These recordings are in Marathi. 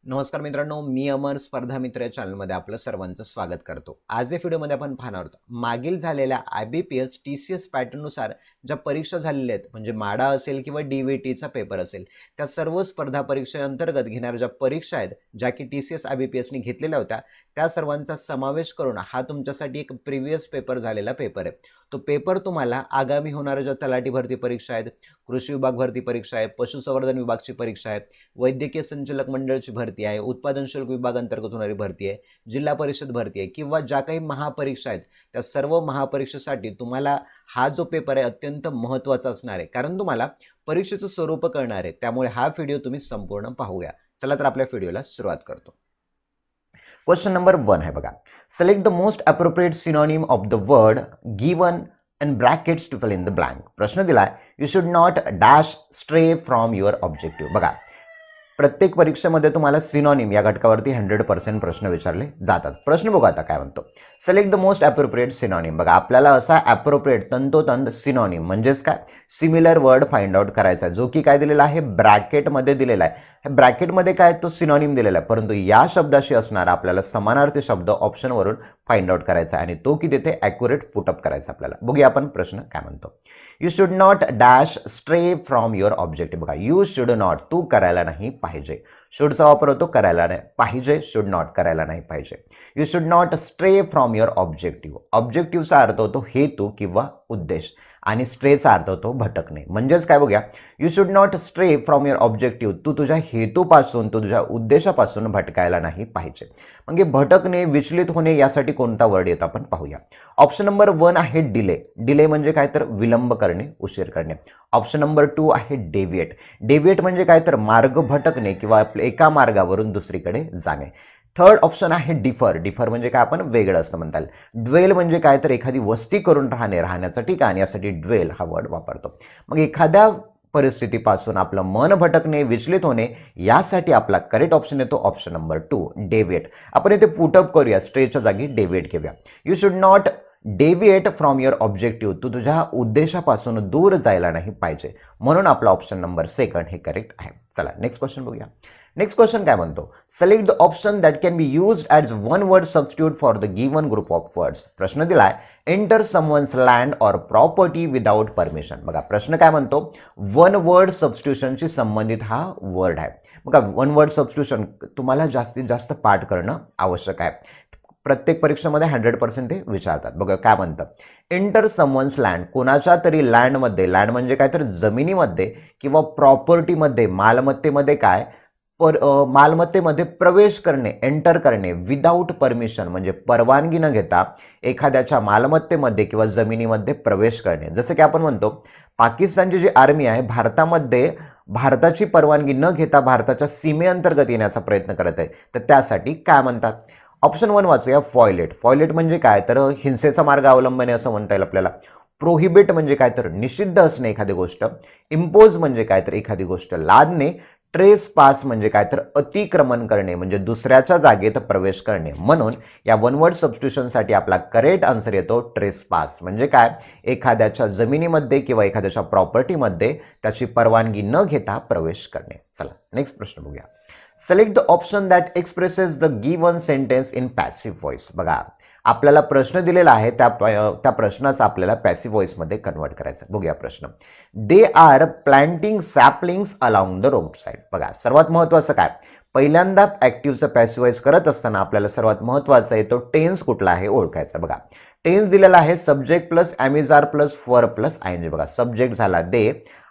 नमस्कार मित्रांनो, मी अमर स्पर्धा मित्र या चॅनलमध्ये आपलं सर्वांचं स्वागत करतो. आज या व्हिडिओमध्ये आपण पाहणार आहोत मागील झालेल्या IBPS TCS पॅटर्ननुसार ज्या परीक्षा झालेल्या आहेत, म्हणजे माडा असेल किंवा DVTचा पेपर असेल, त्या सर्व स्पर्धा परीक्षेअंतर्गत घेणाऱ्या ज्या परीक्षा आहेत, ज्या की TCS IBPSने घेतलेल्या होत्या, त्या सर्वांचा समावेश करून हा तुमच्यासाठी एक प्रिव्हियस पेपर झालेला पेपर आहे. तो पेपर तुम्हाला आगामी होणाऱ्या ज्या तलाठी भरती परीक्षा आहेत, कृषी विभाग भरती परीक्षा आहे, पशुसंवर्धन विभागची परीक्षा आहे, वैद्यकीय संचालक मंडळाची भरती आहे, उत्पादन शुल्क विभाग अंतर्गत होणारी भरती आहे, जिल्हा परिषद भरती आहे किंवा ज्या काही महापरीक्षा आहेत, त्या सर्व महापरीक्षेसाठी तुम्हाला हा जो पेपर आहे अत्यंत महत्त्वाचा असणार आहे, कारण तुम्हाला परीक्षेचं स्वरूप कळणार आहे. त्यामुळे हा व्हिडिओ तुम्ही संपूर्ण पाहूया. चला तर आपल्या व्हिडिओला सुरुवात करतो. क्वेश्चन नंबर 1 आहे बघा. Select the most appropriate synonym of the word given in brackets to fill in the blank. प्रश्न दिलाय, you should not dash stray from your objective. बघा, प्रत्येक परीक्षेमध्ये तुम्हाला सिनोनिम या घटकावरती 100% प्रश्न विचारले जातात. प्रश्न बघा आता काय म्हणतो. Select the most appropriate synonym. बघा, आपल्याला असा अप्रोप्रिएट तंतोतंत सिनोनिम म्हणजेच काय सिमिलर वर्ड फाइंड आउट करायचा आहे, जो की काय दिलेला आहे, ब्रॅकेटमध्ये दिलेला आहे. हे ब्रॅकेटमध्ये काय तो सिनोनिम दिलेला आहे, परंतु या शब्दाशी असणारा आपल्याला समानार्थी शब्द ऑप्शनवरून फाइंड आउट करायचा आहे आणि तो की तिथे ॲक्युरेट पुटअप करायचा आपल्याला. बघूया आपण प्रश्न काय म्हणतो. You should not dash stray from your objective. बघा, यू शुड नॉट तू करायला नाही पाहिजे. शुडचा वापर होतो करायला नाही पाहिजे, शुड नॉट करायला नाही पाहिजे. You should not stray from your objective. ऑब्जेक्टिव्हचा अर्थ होतो हेतू किंवा उद्देश आणि स्ट्रेचा अर्थ होतो भटकणे. म्हणजेच काय बघूया, you should not stray from your objective. तू तुझ्या हेतूपासून तुझ्या उद्देशापासून भटकायला नाही पाहिजे. म्हणजे भटकणे, विचलित होणे यासाठी कोणता वर्ड येतो आपण पाहूया. ऑप्शन नंबर 1 आहे डिले. डिले म्हणजे काय तर विलंब करणे, उशीर करणे. ऑप्शन नंबर 2 आहे डेव्हिएट. डेव्हिएट म्हणजे काय तर मार्ग भटकणे किंवा एका मार्गावरून दुसरीकडे जाणे. थर्ड ऑप्शन आहे डिफर. डिफर म्हणजे काय आपण वेगळं असं म्हणता येईल. ड्वेल म्हणजे काय तर एखादी वस्ती करून राहणे, राहण्याचं ठिकाण, यासाठी ड्वेल हा वर्ड वापरतो. मग एखाद्या परिस्थितीपासून आपलं मन भटकणे, विचलित होणे, यासाठी आपला करेक्ट ऑप्शन येतो ऑप्शन नंबर 2 डेव्हिएट. आपण इथे पुटअप करूया, स्ट्रेच्या जागी डेव्हिएट घेऊया. You should not deviate from your objective. तू तुझ्या उद्देशापासून दूर जायला नाही पाहिजे, म्हणून आपला ऑप्शन नंबर 2 हे करेक्ट आहे. चला नेक्स्ट क्वेश्चन बघूया. नेक्स्ट क्वेश्चन काय म्हणतो. Select the option that can be used as one word substitute for the given group of words. प्रश्न दिलाय, enter someone's land or property without permission. बघा, प्रश्न काय म्हणतो, वन वर्ड सबस्टिट्यूशनशी संबंधित हा वर्ड आहे. बघा, वन वर्ड सबस्टिट्यूशन तुम्हाला जास्तीत जास्त पाठ करणं आवश्यक आहे. प्रत्येक परीक्षेमध्ये 100% ते विचारतात. बघा काय म्हणतं, एंटर समवन्स लँड. कोणाच्या तरी लँडमध्ये, लँड म्हणजे काय तर जमिनीमध्ये किंवा प्रॉपर्टीमध्ये, मालमत्तेमध्ये काय मालमत्तेमध्ये प्रवेश करणे, एंटर करणे विदाऊट परमिशन म्हणजे परवानगी न घेता एखाद्याच्या मालमत्तेमध्ये किंवा जमिनीमध्ये प्रवेश करणे. जसं की आपण म्हणतो, पाकिस्तानची जी आर्मी आहे भारतामध्ये भारताची परवानगी न घेता भारताच्या सीमेअंतर्गत येण्याचा प्रयत्न करत आहे, तर त्यासाठी काय म्हणतात. ऑप्शन 1 वाचूया, फॉयलेट. फॉयलेट म्हणजे काय तर हिंसेचा मार्ग अवलंबणे असं म्हणता येईल आपल्याला. प्रोहिबिट म्हणजे काय तर निषिद्ध असणे एखादी गोष्ट. इम्पोज म्हणजे काय तर एखादी गोष्ट लादणे. ट्रेस पास म्हणजे काय तर अतिक्रमण करणे म्हणजे दुसऱ्याच्या जागेत प्रवेश करणे. म्हणून या वन वर्ड सबस्टिट्यूशनसाठी आपला करेक्ट आन्सर येतो ट्रेस पास. म्हणजे काय, एखाद्याच्या जमिनीमध्ये किंवा एखाद्याच्या प्रॉपर्टीमध्ये त्याची परवानगी न घेता प्रवेश करणे. चला नेक्स्ट प्रश्न बघूया. Select the option that expresses the given sentence in passive voice. बघा, आपल्याला प्रश्न दिलेला आहे, त्या प्रश्नाचा आपल्याला पॅसिव्ह व्हॉइसमध्ये कन्वर्ट करायचं. बघूया प्रश्न. They are planting saplings along the road side. बघा, सर्वात महत्त्वाचं काय, पहिल्यांदा ॲक्टिव्हचं पॅसिव्ह व्हॉइस करत असताना आपल्याला सर्वात महत्त्वाचं आहे तो टेन्स कुठला आहे ओळखायचा. बघा, टेन्स दिलेला आहे सब्जेक्ट प्लस ॲमिजार प्लस फर प्लस आयएनजी. बघा, सब्जेक्ट झाला दे,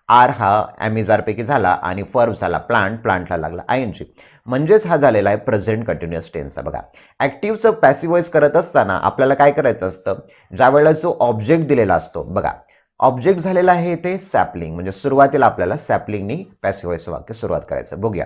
आर हा ॲमिजारपैकी झाला आणि फर्ब झाला प्लांट, प्लांटला लागला आयएनजी. म्हणजेच हा झालेला आहे प्रेझेंट कंटिन्युअस टेन्सचा. बघा, ॲक्टिव्हचं पॅसिव्ह व्हॉइस करत असताना आपल्याला काय करायचं असतं, ज्या वेळेला जो ऑब्जेक्ट दिलेला असतो, बघा ऑब्जेक्ट झालेला आहे इथे सॅपलिंग, म्हणजे सुरुवातीला आपल्याला सॅपलिंगनी पॅसिव्ह व्हॉइसचं वाक्य सुरुवात करायचं. बघूया,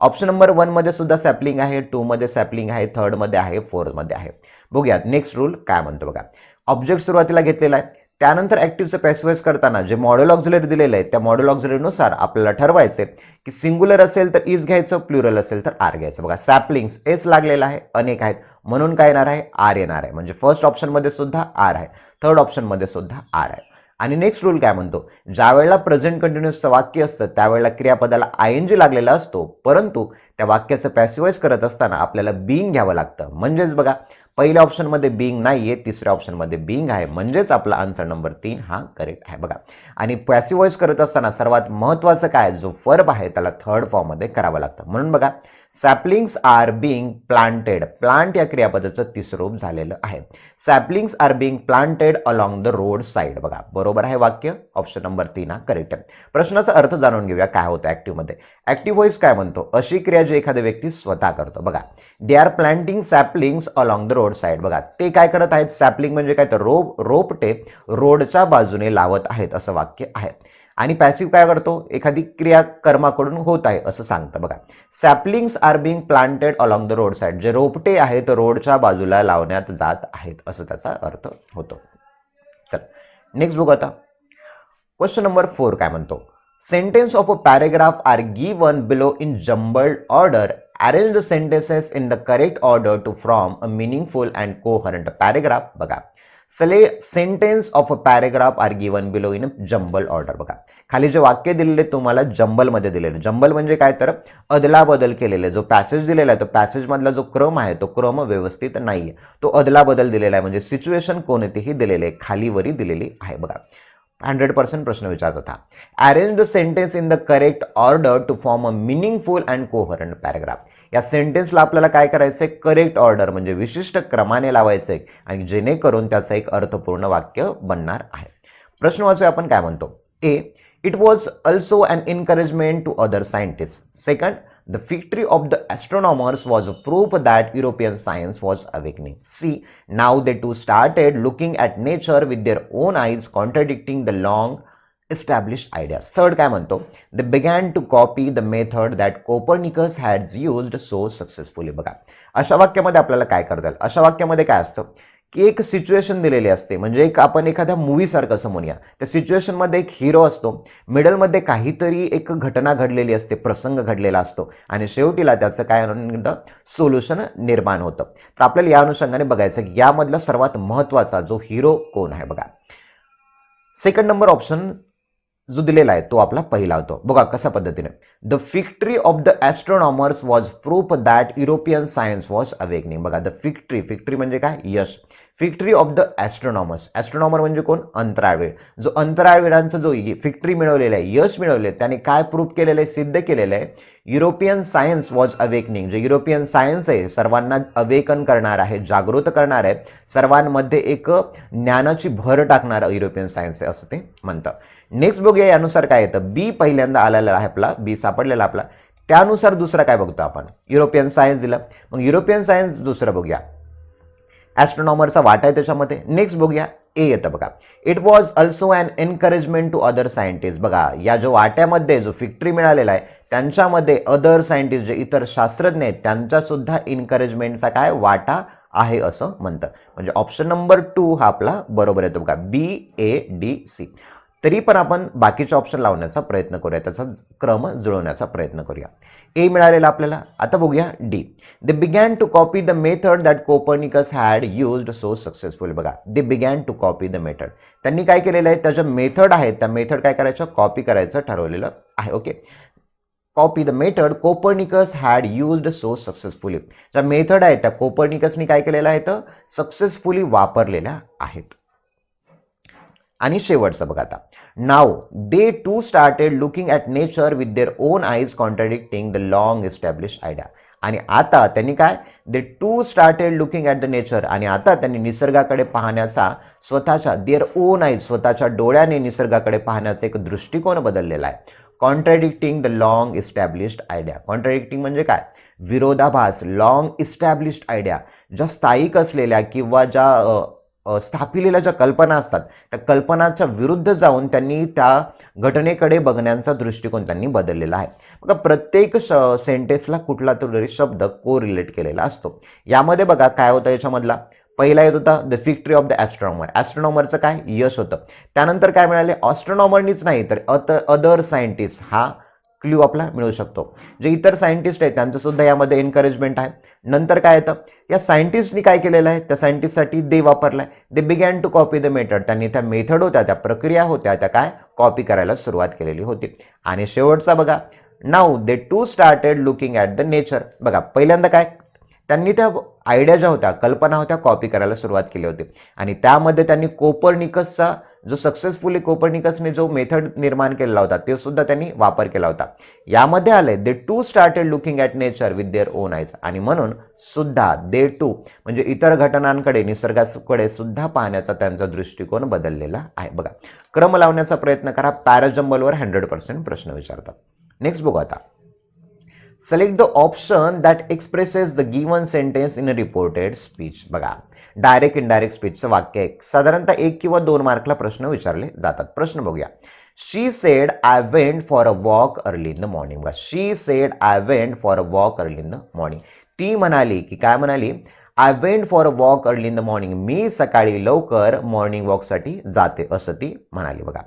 ऑप्शन नंबर 1 मध्ये सुद्धा सॅपलिंग आहे, 2 मध्ये सॅपलिंग आहे, 3rd मध्ये आहे, 4th मध्ये आहे. बघूया नेक्स्ट रूल काय म्हणतो. बघा, ऑब्जेक्ट सुरुवातीला घेतलेला आहे, त्यानंतर ॲक्टिव्हचं पॅसिव्ह व्हॉइस करताना जे मॉड्यूल ऑक्झिलरी दिलेलं आहे त्या मॉड्यूल ऑक्झिलरीनुसार आपल्याला ठरवायचे की सिंग्युलर असेल तर इज घ्यायचं, प्लुरल असेल तर आर घ्यायचं. बघा, सॅपलिंग्स एस लागलेला आहे, अनेक आहेत, म्हणून काय येणार आहे, आर येणार आहे. म्हणजे फर्स्ट ऑप्शनमध्ये सुद्धा आर आहे, थर्ड ऑप्शनमध्ये सुद्धा आर आहे. आणि नेक्स्ट रूल काय म्हणतो, ज्या वेळेला प्रेझेंट कंटिन्युअसचं वाक्य असतं त्यावेळेला क्रियापदाला आयएनजी लागलेला असतो, परंतु त्या वाक्याचं पॅसिवाइज करत असताना आपल्याला बीइंग घ्यावं लागतं. म्हणजेच बघा, पहिल्या ऑप्शनमध्ये बीइंग नाहीये, तिसऱ्या ऑप्शनमध्ये बीइंग आहे, म्हणजेच आपला आन्सर नंबर 3 हा करेक्ट आहे. बघा, आणि पॅसिवाइज करत असताना सर्वात महत्त्वाचं काय, जो वर्ब आहे त्याला थर्ड फॉर्ममध्ये करावं लागतं. म्हणून बघा, saplings are being planted, plant या क्रियापदाचं तिसरं रूप झालेलं आहे. Saplings are being planted along the road side. बघा, बरोबर आहे वाक्य, ऑप्शन नंबर 3 हा करेक्ट आहे. प्रश्नाचा अर्थ जाणून घेऊया काय होतं ऍक्टिव्हमध्ये. ऍक्टिव्ह व्हॉइस काय म्हणतो, अशी क्रिया जी एखादी व्यक्ती स्वतः करतो. बघा, they are planting saplings along the road side. बघा, ते काय करत आहेत, सॅपलिंग म्हणजे काय तर रोपटे रोडच्या बाजूने लावत आहेत असं वाक्य आहे. आणि पॅसिव्ह काय करतो, एखादी क्रिया कर्माकडून होत आहे असं सांगतं. बघा, saplings are being planted along the road side, जे रोपटे आहेत रोडच्या बाजूला लावण्यात जात आहेत असं त्याचा अर्थ होतो. चल नेक्स्ट बघू आता. क्वेश्चन नंबर 4 काय म्हणतो, sentence of a paragraph are given below in jumbled order. Arrange the sentences in the correct order to form a meaningful and coherent paragraph. बघा, sentence of a paragraph are given below in jumble order. बघा, खाली जे वाक्य दिलेले तुम्हाला जंबलमध्ये दिलेले. जंबल म्हणजे काय तर अदलाबदल केलेले. जो पॅसेज दिलेला आहे तो पॅसेज मधला जो क्रम आहे तो क्रम व्यवस्थित नाहीये, तो अदलाबदल दिलेला आहे. म्हणजे सिच्युएशन कोणतीही दिलेली आहे, खालीवरी दिलेली आहे. बघा, 100% प्रश्न विचारत होता. Arrange the sentence in the correct order to form a meaningful and coherent paragraph. या सेंटेन्सला आपल्याला काय करायचंय, करेक्ट ऑर्डर म्हणजे विशिष्ट क्रमाने लावायचंय आणि जेणेकरून त्याचं एक अर्थपूर्ण वाक्य बनणार आहे. प्रश्न वाचूया आपण काय म्हणतो. A, it was also an encouragement to other scientist. Second, the victory of the astronomers was a proof that European science was awakening. C, now they too started looking at nature with their own eyes, contradicting the long established ideas. Third काय म्हणतो, they began to copy the method that Copernicus had used so successfully. बघा, अशा वाक्यामध्ये आपल्याला काय करता येईल, अशा वाक्यामध्ये काय असतं की एक सिच्युएशन दिलेली असते. म्हणजे एक आपण एखाद्या मूवी सारखं समजूया. त्या सिच्युएशन मध्ये एक हिरो असतो, मिडलमध्ये काहीतरी एक घटना घडलेली असते, प्रसंग घडलेला असतो आणि शेवटीला त्याचं काय सोल्युशन निर्माण होतं. तर आपल्याला या अनुषंगाने बघायचं की यामधला सर्वात महत्वाचा जो हिरो कोण आहे. बघा, सेकंड नंबर ऑप्शन जो दिलेला आहे तो आपला पहिला होतो. बघा कशा पद्धतीने, the victory of the astronomers was proof that European science was awakening. बघा, द विक्ट्री म्हणजे काय, यश. Victory of the astronomers, astronomer म्हणजे कोण, अंतराळवीर. जो अंतराळवीरांचा जो विक्ट्री मिळवलेला आहे, यश मिळवले, त्याने काय प्रूफ केलेलं आहे, सिद्ध केलेलं आहे, युरोपियन सायन्स वॉज अवेकनिंग. जे युरोपियन सायन्स आहे सर्वांना अवेकन करणार आहे, जागृत करणार आहे, सर्वांमध्ये एक ज्ञानाची भर टाकणार युरोपियन सायन्स आहे असं ते म्हणतं. नेक्स्ट बघूया यानुसार काय येतं. बी पहिल्यांदा आलेला आहे आपला, बी सापडलेला आपला. त्यानुसार दुसरा काय बघतो आपण, युरोपियन सायन्स दिलं. मग युरोपियन सायन्स दुसरं बघूया, ॲस्ट्रोनॉमरचा वाटा आहे त्याच्यामध्ये. नेक्स्ट बघूया ए येतं. बघा, it was also an encouragement to other scientist. बघा, या जो वाट्यामध्ये जो विक्ट्री मिळालेला आहे त्यांच्यामध्ये अदर सायंटिस्ट जे इतर शास्त्रज्ञ आहेत त्यांचा सुद्धा एनकरेजमेंटचा काय वाटा आहे असं म्हणतं. म्हणजे ऑप्शन नंबर 2 हा आपला बरोबर येतो. बघा, BADC. तरी पण आपण बाकीचे ऑप्शन लावण्याचा प्रयत्न करूया, त्याचा क्रम जुळवण्याचा प्रयत्न करूया. ए मिळालेला आपल्याला. आता बघूया D. They began to copy the method that Copernicus had used so successful. बघा, they began to copy the method, त्यांनी काय केलेलं आहे, त्याच्या मेथड आहेत त्या मेथड काय करायचं, कॉपी करायचं ठरवलेलं आहे. Okay, copy the method Copernicus had used so successfully. ज्या मेथड आहेत त्या कोपर्निकसनी काय केलेलं आहे तर सक्सेसफुली वापरलेल्या आहेत. आणि शेवटचं बघा आता, नाव they too started looking at nature with their own eyes contradicting the long established idea. आणि आता त्यांनी काय, they too started looking at the nature, आणि आता त्यांनी निसर्गाकडे पाहण्याचा स्वतःच्या देअर ओन आईज, स्वतःच्या डोळ्याने निसर्गाकडे पाहण्याचा एक दृष्टिकोन बदललेला आहे. Contradicting the long established idea. Contradicting म्हणजे काय, विरोधाभास. लॉंग इस्टॅब्लिश्ड आयडिया, ज्या स्थायिक असलेल्या किंवा ज्या स्थापिलेल्या ज्या कल्पना असतात त्या कल्पनाच्या विरुद्ध जाऊन त्यांनी त्या घटनेकडे बघण्याचा दृष्टिकोन त्यांनी बदललेला आहे. बघा, प्रत्येक सेंटेन्सला कुठला तरी शब्द को रिलेट केलेला असतो. यामध्ये बघा काय होतं, याच्यामधला पहिला येत होता the victory of the astronomer. ॲस्ट्रॉनॉमरचं काय यश होतं. त्यानंतर काय मिळाले, ॲस्ट्रॉनॉमरनीच नाही तर अदर सायंटिस्ट, हा क्ल्यू आपला मिळू शकतो. जे इतर सायंटिस्ट आहेत त्यांचं सुद्धा यामध्ये एनकरेजमेंट आहे. नंतर काय येतं, या सायंटिस्टनी काय केलेलं आहे, त्या सायंटिस्टसाठी दे वापरलाय. They began to copy the method. त्यांनी त्या मेथड होत्या, त्या प्रक्रिया होत्या, त्या काय कॉपी करायला सुरुवात केलेली होती. आणि शेवटचा बघा, now they too started looking at the nature. बघा पहिल्यांदा काय, त्यांनी त्या आयडिया ज्या होत्या, कल्पना होत्या, कॉपी करायला सुरुवात केली होती. आणि त्यामध्ये त्यांनी कोपर्निकसचा जो सक्सेसफुली कोपर्निकसने जो मेथड निर्माण केलेला होता ते सुद्धा त्यांनी वापर केला होता. यामध्ये आले they too started looking at nature with their own eyes. आणि म्हणून सुद्धा दे टू म्हणजे इतर घटनांकडे, निसर्गाकडे सुद्धा पाहण्याचा त्यांचा दृष्टिकोन बदललेला आहे. बघा क्रम लावण्याचा प्रयत्न करा. पॅराजंबलवर 100% प्रश्न विचारतात. नेक्स्ट बघू आता. Select the option that expresses the given sentence in a reported speech. बघा डायरेक्ट इनडायरेक्ट स्पीचचं वाक्य आहे. साधारणतः 1 किंवा 2 मार्कला प्रश्न विचारले जातात. प्रश्न बघूया. She said I went for a walk early in the morning. बघा she said I went for a walk early in the morning. ती म्हणाली की काय म्हणाली, I went for a walk early in the morning. मी सकाळी लवकर मॉर्निंग वॉकसाठी जाते असं ती म्हणाली. बघा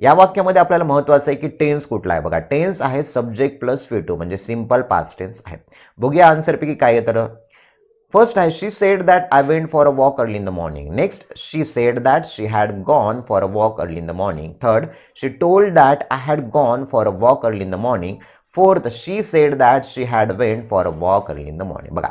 या वाक्यामध्ये आपल्याला महत्त्वाचं आहे की टेन्स कुठला आहे. बघा टेन्स आहे सब्जेक्ट प्लस V2 म्हणजे सिंपल पास्ट टेन्स आहे. बघूया आन्सरपैकी काय येतं. फर्स्ट आहे she said that I went for a walk early in the morning. Next she said that she had gone for a walk early in the morning. Third she told that I had gone for a walk early in the morning. Fourth she said that she had went for a walk early in the morning. बघा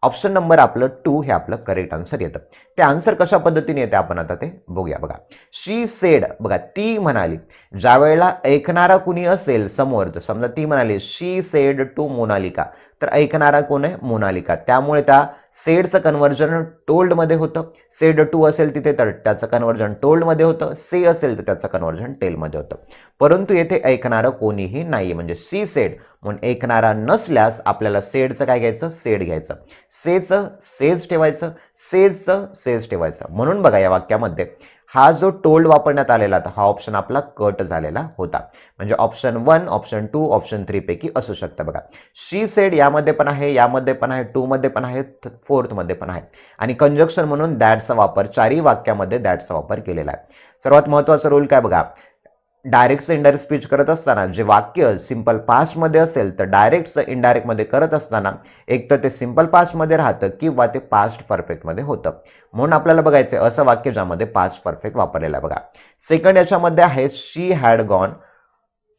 ऑप्शन नंबर आपलं 2 हे आपलं करेक्ट आन्सर येतं. ते आन्सर कशा पद्धतीने येते आपण आता ते बघूया. बघा शी सेड, बघा ती म्हणाली. ज्या वेळेला ऐकणारा कुणी असेल समोर, तर समजा ती म्हणाली शी सेड टू मोनालिका, तर ऐकणारा कोण आहे, मोनालिका. त्यामुळे त्या सेडचं कन्व्हर्जन टोल्डमध्ये होतं. सेड टू असेल तिथे तर त्याचं कन्व्हर्जन टोल्डमध्ये होतं. से असेल तर त्याचं कन्व्हर्जन टेलमध्ये होतं. परंतु येथे ऐकणारं कोणीही नाही म्हणजे सी सेड म्हणून ऐकणारा नसल्यास आपल्याला सेडचं काय घ्यायचं, सेड घ्यायचं. सेचं सेज ठेवायचं, सेजचं सेज ठेवायचं. म्हणून बघा या वाक्यामध्ये हा जो टोल्ड वापरण्यात आलेला होता हा ऑप्शन आपला कट झालेला होता. म्हणजे ऑप्शन 1, ऑप्शन 2, ऑप्शन 3 पैकी असू शकतं. बघा शी सेड यामध्ये पण आहे, यामध्ये पण आहे, 2 मध्ये पण आहे, 4th मध्ये पण आहे. आणि कंजक्शन म्हणून दॅटचा वापर चारही वाक्यामध्ये दॅटचा वापर केलेला आहे. सर्वात महत्त्वाचा रूल काय बघा, डायरेक्टचं इनडायरेक्ट स्पीच करत असताना जे वाक्य सिंपल पास्टमध्ये असेल तर डायरेक्टचं इनडायरेक्टमध्ये करत असताना एक तर ते सिंपल पास्टमध्ये राहतं किंवा ते पास्ट परफेक्टमध्ये होतं. म्हणून आपल्याला बघायचं आहे असं वाक्य ज्यामध्ये पास्ट परफेक्ट वापरलेलं आहे. बघा सेकंड याच्यामध्ये आहे she had gone,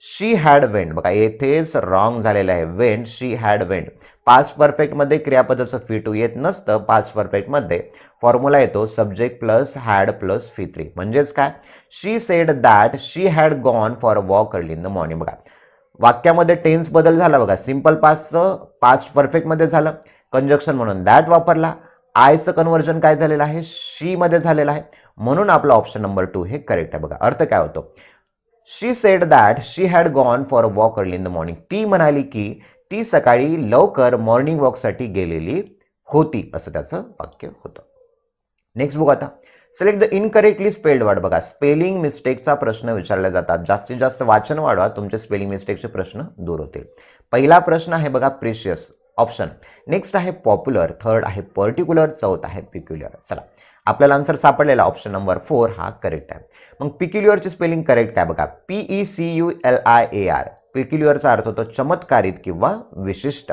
she had went. बघा येथेच रॉंग झालेलं आहे. Went, she had went. Past परफेक्टमध्ये क्रियापदाचं V2 येत नसतं. पास्ट परफेक्टमध्ये फॉर्म्युला येतो subject plus had plus V3. म्हणजेच काय, she said that she had gone for a walk early in the morning. बघा वाक्यामध्ये टेन्स बदल झाला. बघा सिंपल पास्टचं पास्ट परफेक्टमध्ये झालं, कंजक्शन म्हणून दॅट वापरला. आयचं कन्व्हर्जन काय झालेलं आहे, शी मध्ये झालेलं आहे. म्हणून आपला ऑप्शन नंबर 2 हे करेक्ट आहे. बघा अर्थ काय होतो, she said that she had gone for a walk early in the morning. ती म्हणाली की ती सकाळी लवकर मॉर्निंग वॉकसाठी गेलेली होती असं त्याचं वाक्य होतं. नेक्स्ट बघू आता. Select the incorrectly spelled word. बघा स्पेलिंग मिस्टेकचा प्रश्न विचारले जातात. जास्तीत जास्त वाचन वाढवा, तुमचे स्पेलिंग मिस्टेकचे प्रश्न दूर होतील. पहिला प्रश्न आहे बघा प्रिशियस ऑप्शन. नेक्स्ट आहे पॉप्युलर, थर्ड आहे पर्टिक्युलर, चौथ आहे पिक्युलर. चला आपल्याला आन्सर सापडलेला ऑप्शन नंबर 4 हा करेक्ट आहे. मग पिक्युलरची स्पेलिंग करेक्ट काय बघा, PECULIAR. पिक्युलरचा अर्थ होतो चमत्कारित किंवा विशिष्ट.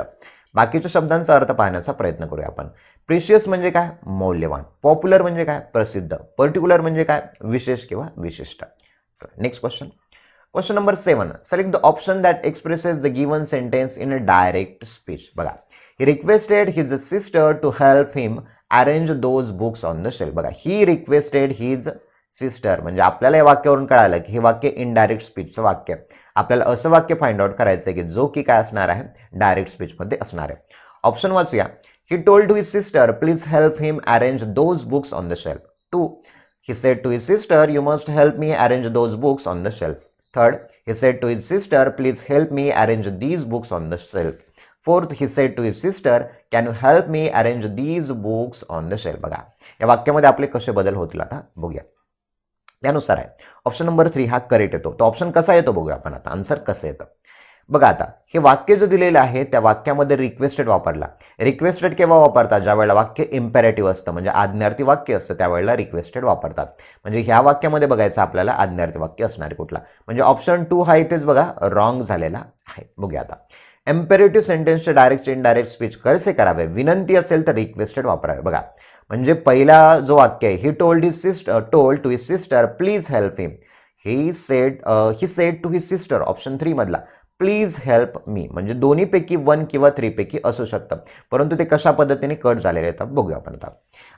बाकीच्या शब्दांचा अर्थ पाहण्याचा प्रयत्न करूया आपण. प्रिशियस म्हणजे काय, मौल्यवान. पॉप्युलर म्हणजे काय, प्रसिद्ध. पर्टिक्युलर म्हणजे काय, विशेष किंवा विशिष्ट. Next question. Question number 7. Select the option that expresses the given sentence in a direct speech. बघा he requested his sister to help him arrange those books on the shelf. बघा ही रिक्वेस्टेड हिज सिस्टर म्हणजे आपल्याला या वाक्यावरून कळालं की हे वाक्य इनडायरेक्ट स्पीचचं वाक्य. आपल्याला असं वाक्य फाइंड आउट करायचं आहे की जो की काय असणार आहे, डायरेक्ट स्पीचमध्ये असणार आहे. ऑप्शन वाचूया. He told to his sister please help him arrange those books on the shelf. 2. He said to his sister you must help me arrange those books on the shelf. 3rd. He said to his sister please help me arrange these books on the shelf. 4th. He said to his sister can you help me arrange these books on the shelf. बघा या वाक्यामध्ये आपले कसे बदल होतील आता बघूया. त्यानुसार आहे ऑप्शन नंबर 3 हा करेक्ट येतो. तो ऑप्शन कसा येतो बघूया आपण आता. आन्सर कसं येतं बघा आता हे वाक्य जे दिलेलं आहे त्या वाक्यामध्ये रिक्वेस्टेड वापरला. रिक्वेस्टेड केव्हा वापरतात? ज्या वेळेला वाक्य इम्पेरेटिव्ह असतं, म्हणजे आज्ञार्थी वाक्य असतं त्यावेळेला रिक्वेस्टेड वापरतात. म्हणजे ह्या वाक्यामध्ये बघायचं आपल्याला आज्ञार्थी वाक्य असणार कुठला, म्हणजे ऑप्शन 2 हा इथेच बघा रॉंग झालेला आहे. बघूया आता इम्पेरेटिव्ह सेंटेन्सचे डायरेक्ट इनडायरेक्ट स्पीच कसे करावे? विनंती असेल तर रिक्वेस्टेड वापरावे. बघा म्हणजे पहिला जो वाक्य आहे, he told to his sister please help him. He said to his sister, option 3 मधला प्लीज हेल्प मी, म्हणजे दोन्हीपैकी 1 किंवा 3 पैकी असू शकतं, परंतु ते कशा पद्धतीने कट झालेले आहेत बघूया आपण.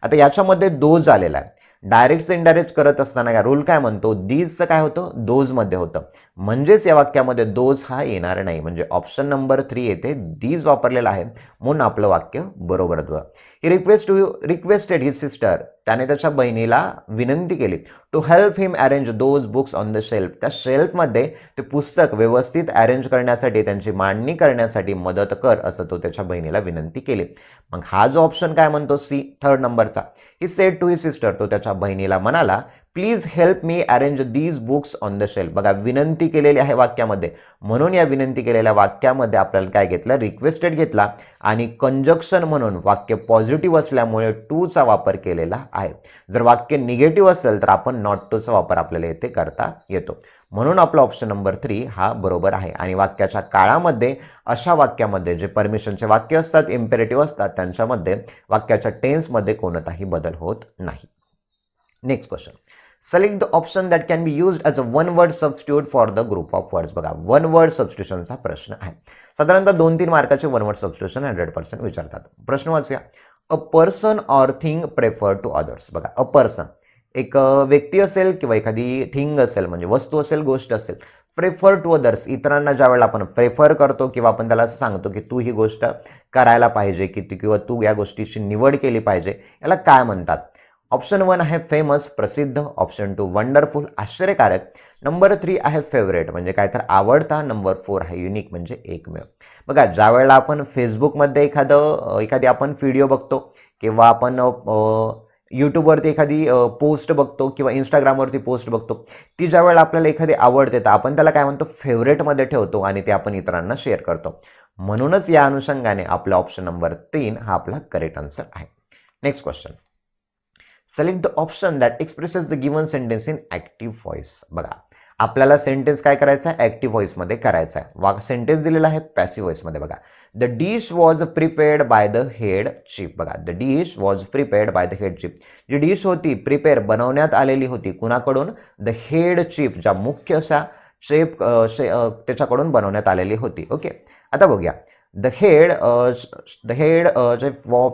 आता याच्यामध्ये दोज आलेला आहे. डायरेक्ट इनडायरेक्ट करत असताना का रूल काय म्हणतो? दीजचं काय होतं? दोज मध्ये होतं, म्हणजेच या वाक्यामध्ये दोज हा येणार नाही, म्हणजे ऑप्शन नंबर 3 येथे दीज वापरलेला आहे, म्हणून आपलं वाक्य बरोबर होतं. ही रिक्वेस्टेड हिज सिस्टर, त्याने त्याच्या बहिणीला विनंती केली to help him arrange those books on the shelf, त्या शेल्फमध्ये ते पुस्तक व्यवस्थित अरेंज करण्यासाठी, त्यांची मांडणी करण्यासाठी मदत कर, असं तो त्याच्या बहिणीला विनंती केली. मग हा जो ऑप्शन काय म्हणतो? सी, थर्ड नंबरचा. He said to his sister, तो त्याच्या बहिणीला म्हणाला please help me arrange these books on the shelf. बघा विनंती केलेली आहे वाक्यामध्ये, म्हणून या विनंती केलेल्या वाक्यामध्ये आपल्याला काय घेतलं? रिक्वेस्टेड घेतला, आणि कंजक्शन म्हणून वाक्य पॉझिटिव्ह असल्यामुळे टू चा वापर केलेला आहे. जर वाक्य निगेटिव्ह असेल तर आपण नॉट टू चा वापर आपल्याला येथे करता येतो, म्हणून आपला ऑप्शन नंबर 3 हा बरोबर आहे. आणि वाक्याच्या काळामध्ये अशा वाक्यामध्ये जे परमिशनचे वाक्य असतात, इम्पेरेटिव्ह असतात, त्यांच्यामध्ये वाक्याच्या टेन्समध्ये कोणताही बदल होत नाही. Next question, select the option that can be used as a one word substitute for the group of words. बघा वन वर्ड सबस्टिट्यूशनचा प्रश्न आहे. साधारणतः 2-3 मार्काचे वन वर्ड सबस्टिट्यूशन 100% विचारतात. प्रश्न वाचूया. A person or thing prefer to others. बघा अ पर्सन एक व्यक्ती असेल किंवा एखादी थिंग असेल, म्हणजे वस्तू असेल, गोष्ट असेल, प्रेफर टू अदर्स, इतरांना ज्या वेळेला आपण प्रेफर करतो किंवा आपण त्याला असं सांगतो की तू ही गोष्ट करायला पाहिजे किंवा तू या गोष्टीची निवड केली पाहिजे, याला काय म्हणतात? ऑप्शन 1 आहे फेमस, प्रसिद्ध. ऑप्शन 2 वंडरफुल, आश्चर्यकारक. नंबर 3 आहे फेवरेट, म्हणजे काय तर आवडता. नंबर 4 आहे युनिक, म्हणजे एकमेव. बघा ज्या वेळेला आपण फेसबुकमध्ये एखादी आपण व्हिडिओ बघतो किंवा आपण यूट्यूबवरती एखादी पोस्ट बघतो किंवा इंस्टाग्रामवरती पोस्ट बघतो, ती ज्या वेळेला आपल्याला एखादी आवडते तर आपण त्याला काय म्हणतो? फेवरेटमध्ये ठेवतो आणि ते आपण इतरांना शेअर करतो. म्हणूनच या अनुषंगाने आपला ऑप्शन नंबर 3 हा आपला करेक्ट आन्सर आहे. Next question, select the option that expresses the given sentence in active voice. बघा आपल्याला सेंटेन्स काय करायचा आहे? ॲक्टिव्ह व्हॉइसमध्ये करायचा आहे. सेंटेन्स दिलेला आहे पॅसिव्ह व्हॉइसमध्ये. बघा the dish was prepared by the head chief. बघा the dish was prepared by the head chief, जी डिश होती प्रिपेअर बनवण्यात आलेली होती कुणाकडून? द हेड चीफ, ज्या मुख्य अशा शेफ त्याच्याकडून बनवण्यात आलेली होती. ओके, आता बघूया. The head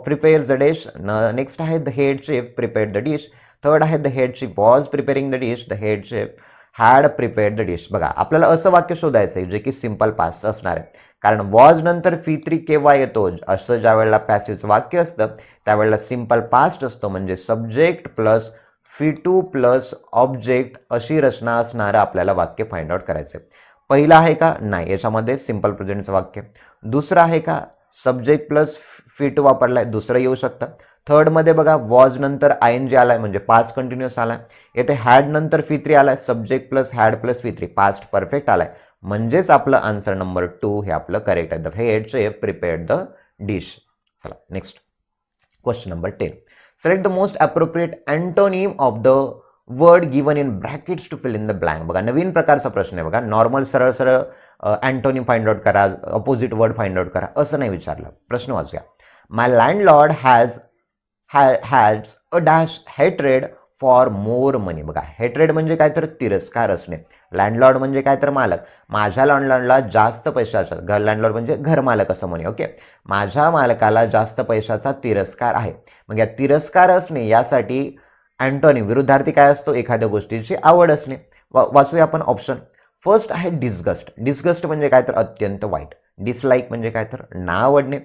prepares the dish. Next आहे the head chief prepared the dish. Third आहे the head chief was preparing the dish. The head chief had prepared the dish. बघा आपल्याला असं वाक्य शोधायचं आहे जे की सिंपल पास्ट असणार आहे, कारण वॉज नंतर फी3 केव्हा येतो? असं ज्या वेळेला पॅसिव्हचं वाक्य असतं त्यावेळेला सिंपल पास्ट असतो, म्हणजे सब्जेक्ट प्लस फी2 प्लस ऑब्जेक्ट अशी रचना असणारं आपल्याला वाक्य फाइंड आउट करायचं आहे. पहिलं आहे का? नाही, याच्यामध्ये सिंपल प्रेझेंटचं वाक्य. दुसरं आहे का? सब्जेक्ट प्लस फी2 वापरलाय, दुसरं येऊ शकतं. थर्डमध्ये बघा वॉज नंतर ING आलाय, म्हणजे पास्ट कंटिन्युअस आलाय. येथे हॅड नंतर फी3 आलाय, सब्जेक्ट प्लस हॅड प्लस फी3 पास्ट परफेक्ट आलाय, म्हणजेच आपलं आन्सर नंबर 2 हे आपलं करेक्ट आहे. The head chief prepared the dish. चला next question number 10, select the most appropriate antonym of the word given in brackets to fill in the blank. बघा नवीन प्रकारचा प्रश्न आहे. बघा नॉर्मल सरळ सरळ अँटोनिम फाइंड आउट करा, अपोजिट वर्ड फाइंड आउट करा, असं नाही विचारलं. प्रश्न वाचूया. My landlord has a dash hatred for more money. बघा हेट्रेड म्हणजे काय तर तिरस्कार असणे. लँडलॉर्ड म्हणजे काय तर मालक. माझ्या लँडलॉर्डला जास्त पैशाचा, लँडलॉर्ड म्हणजे घरमालक असं म्हणे. ओके, माझ्या मालकाला जास्त पैशाचा तिरस्कार आहे. मग या तिरस्कार असणे यासाठी अँटोनिम विरुद्धार्थी काय असतो? एखाद्या गोष्टीची आवड असणे. वाचूया आपण ऑप्शन. फर्स्ट आहे डिस्गस्ट. डिस्गस्ट म्हणजे काय तर अत्यंत वाईट. डिसलाईक म्हणजे काय तर ना आवडणे.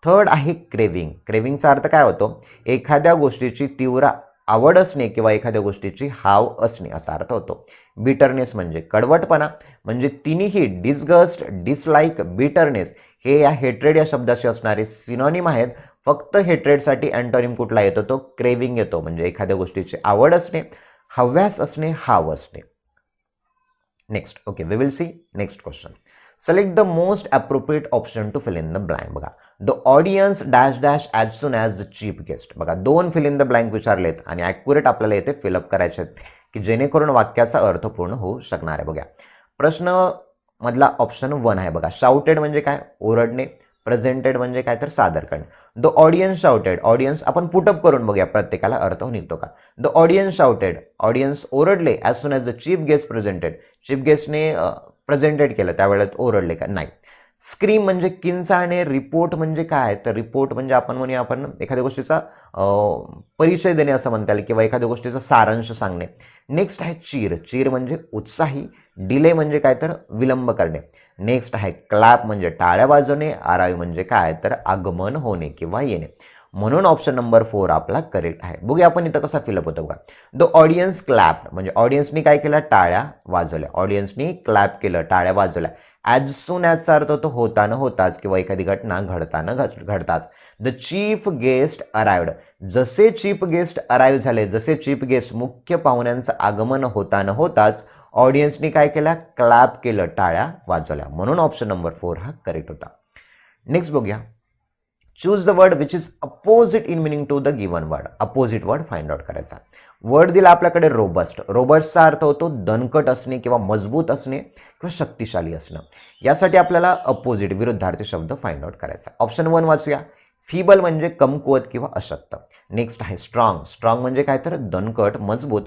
थर्ड आहे क्रेविंग. क्रेविंगचा अर्थ काय होतो? एखाद्या गोष्टीची तीव्र आवड असणे किंवा एखाद्या गोष्टीची हाव असणे असा अर्थ होतो. बिटरनेस म्हणजे कडवटपणा. म्हणजे तिन्ही डिस्गस्ट, डिसलाईक, बिटरनेस हे या हेट्रेड या शब्दाशी असणारे सिनॉनिम आहेत. फक्त हेट्रेडसाठी अँटोनिम कुठला येतो? तो क्रेविंग येतो, म्हणजे एखाद्या गोष्टीची आवड असणे, हव्यास असणे, हाव असणे. Next, okay, we will see next question. Select the most appropriate option to fill in the blank. बघा, the audience dash dash as soon as the chief guest. बघा, दोन fill in the blank विचारलेत आणि ॲक्युरेट आपल्याला इथे फिलअप करायचे आहेत की जेणेकरून वाक्याचा अर्थ पूर्ण होऊ शकणार आहे. बघा, प्रश्न मधला ऑप्शन 1 आहे. बघा, शाउटेड म्हणजे काय? ओरडणे. प्रेझेंटेड म्हणजे काय? तर सादर करणे. The audience shouted. ऑडियन्स आपण पुटअप करून बघूया प्रत्येकाला अर्थ निघतो का. The audience shouted. ऑडियन्स ओरडले as soon as the chief guest presented. Chief गेस्टने प्रेझेंटेड केलं त्यावेळेस ओरडले का? नाही. स्क्रीम म्हणजे किंचाळणे. रिपोर्ट म्हणजे काय? तर रिपोर्ट म्हणजे आपण एखाद्या गोष्टीचा परिचय देणे असं म्हणता येईल किंवा एखाद्या गोष्टीचा सारांश सांगणे. नेक्स्ट आहे चीर. चीर म्हणजे उत्साही. डिले म्हणजे काय? तर विलंब करणे. नेक्स्ट आहे क्लॅप म्हणजे टाळ्या वाजवणे. अराईव्ह म्हणजे काय? तर आगमन होणे किंवा येणे. म्हणून ऑप्शन नंबर 4 आपला करेक्ट आहे. बघूया आपण इथं कसा फिलअप होतो बघा. द ऑडियन्स क्लॅप म्हणजे ऑडियन्सनी काय केलं? टाळ्या वाजवल्या. ऑडियन्सनी क्लॅप केलं, टाळ्या वाजवल्या. ॲज सून ॲजचा अर्थ होतो होताना होताच किंवा एखादी घटना घडताना घडताच. The chief guest arrived. जसे चीफ गेस्ट अराइव्ह झाले, जसे चीफ गेस्ट मुख्य पाहुण्यांचं आगमन होताना होताच ऑडियन्सनी काय केलं? क्लॅप केलं, टाळ्या वाजवल्या. म्हणून ऑप्शन नंबर 4 हा करेक्ट होता. नेक्स्ट बघूया. Choose the word which is opposite in meaning to the given word. Opposite word find out करायचा. वर्ड दिला आपल्याकडे रोबस्ट. रोबस्टचा अर्थ होतो दणकट असणे किंवा मजबूत असणे किंवा शक्तिशाली असणं. यासाठी आपल्याला अपोजिट विरुद्धार्थी शब्द फाइंड आउट करायचा. ऑप्शन 1 वाचूया. फिबल म्हणजे कमकुवत किंवा अशक्त. नेक्स्ट आहे स्ट्रॉंग. स्ट्रॉंग म्हणजे काय? तर दणकट, मजबूत.